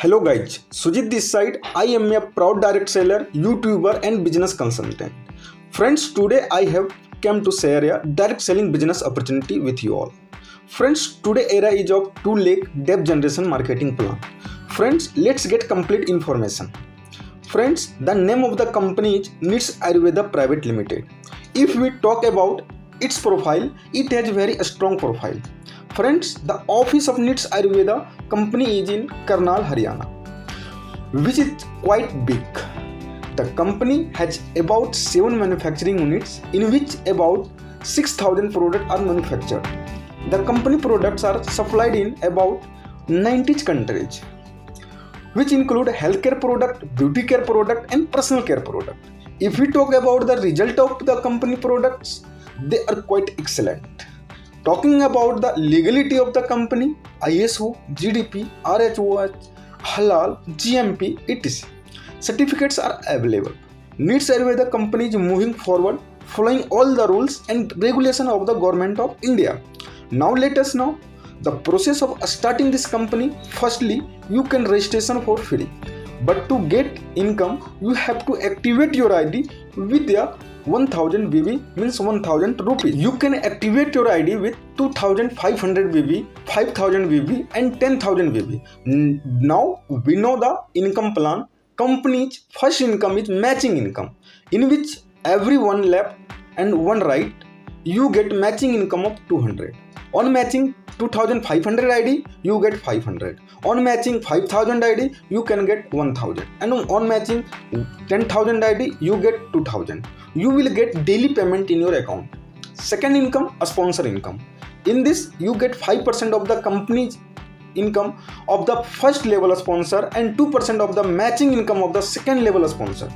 Hello guys, Sujit this side. I am a proud direct seller, YouTuber and business consultant. Friends, today I have come to share a direct selling business opportunity with you all. Friends, today era is of 2 lakh depth generation marketing plan. Friends, let's get complete information. Friends, the name of the company is NITS Ayurveda Private Limited. If we talk about its profile, it has very strong profile. Friends, the office of NITS Ayurveda company is in Karnal, Haryana, which is quite big. The company has about 7 manufacturing units in which about 6,000 products are manufactured. The company products are supplied in about 90 countries, which include healthcare product, beauty care product and personal care product. If we talk about the result of the company products, they are quite excellent. Talking about the legality of the company, ISO, GDP, RHOH, Halal, GMP, etc. certificates are available. NITS Ayurveda company is moving forward following all the rules and regulation of the government of India. Now let us know the process of starting this company. Firstly, you can registration for free. But to get income, you have to activate your ID with a 1000 VV means 1000 rupees. You can activate your ID with 2500 VV, 5000 VV and 10,000 VV. Now we know the income plan. Company's first income is matching income, in which every one left and one right, you get matching income of 200. On matching 2500 ID, you get 500. On matching 5000 ID, you can get 1000. And on matching 10,000 ID, you get 2000. You will get daily payment in your account. Second income, a sponsor income. In this, you get 5% of the company's income of the first level sponsor and 2% of the matching income of the second level sponsor.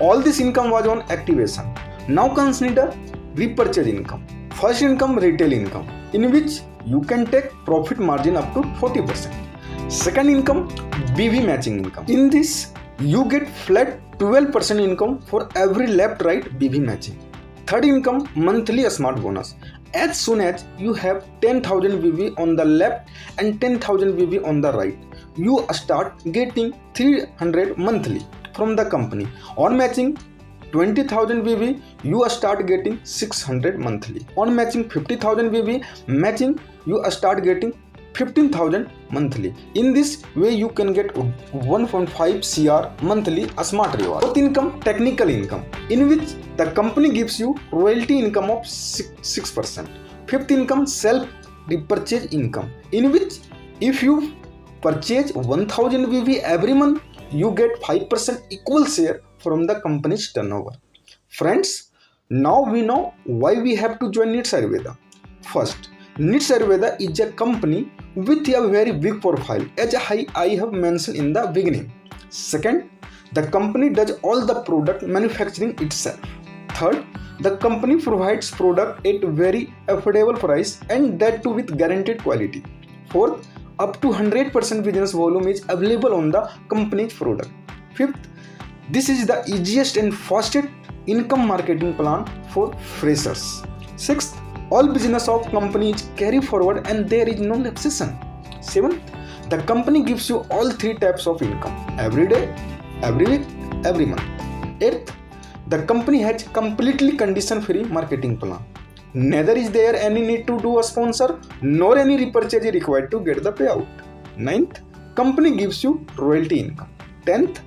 All this income was on activation. Now consider repurchase income. First income, retail income, in which you can take profit margin up to 40%. Second income, BV matching income. In this, you get flat 12% income for every left-right BV matching. Third income, monthly smart bonus. As soon as you have 10,000 VV on the left and 10,000 VV on the right, you start getting 300 monthly from the company. On matching 20,000 VV, you start getting 600 monthly. On matching 50,000 VV, matching you start getting 15,000 monthly. In this way, you can get 1.5 CR monthly a smart reward. Fourth income, technical income, in which the company gives you royalty income of 6%. Fifth income, self repurchase income, in which if you purchase 1000 VV every month, you get 5% equal share from the company's turnover. Friends, now we know why we have to join NITS Ayurveda. First, NITS Ayurveda is a company with a very big profile, as I have mentioned in the beginning. Second, the company does all the product manufacturing itself. Third, the company provides product at very affordable price and that too with guaranteed quality. Fourth, up to 100% business volume is available on the company's product. Fifth, this is the easiest and fastest income marketing plan for freshers. Sixth, all business of company is carry forward and there is no obsession. Seventh, the company gives you all 3 types of income: every day, every week, every month. Eighth, the company has completely condition-free marketing plan. Neither is there any need to do a sponsor nor any repurchase is required to get the payout. Ninth, company gives you royalty income. 10th,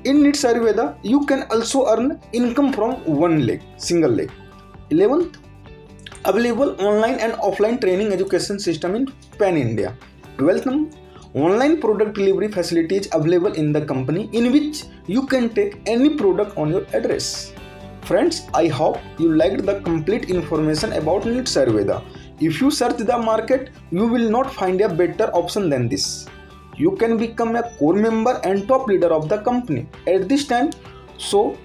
in NITS Ayurveda, you can also earn income from one leg, single leg. 11th, available online and offline training education system in Pan India. 12th, online product delivery facility is available in the company, in which you can take any product on your address. Friends, I hope you liked the complete information about NITS Ayurveda. If you search the market, you will not find a better option than this. You can become a core member and top leader of the company at this time. So,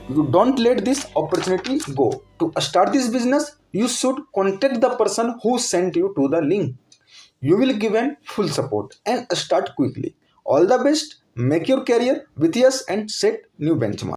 you don't let this opportunity go. To start this business, you should contact the person who sent you to the link. You will given full support and start quickly. All the best. Make your career with us and set new benchmark.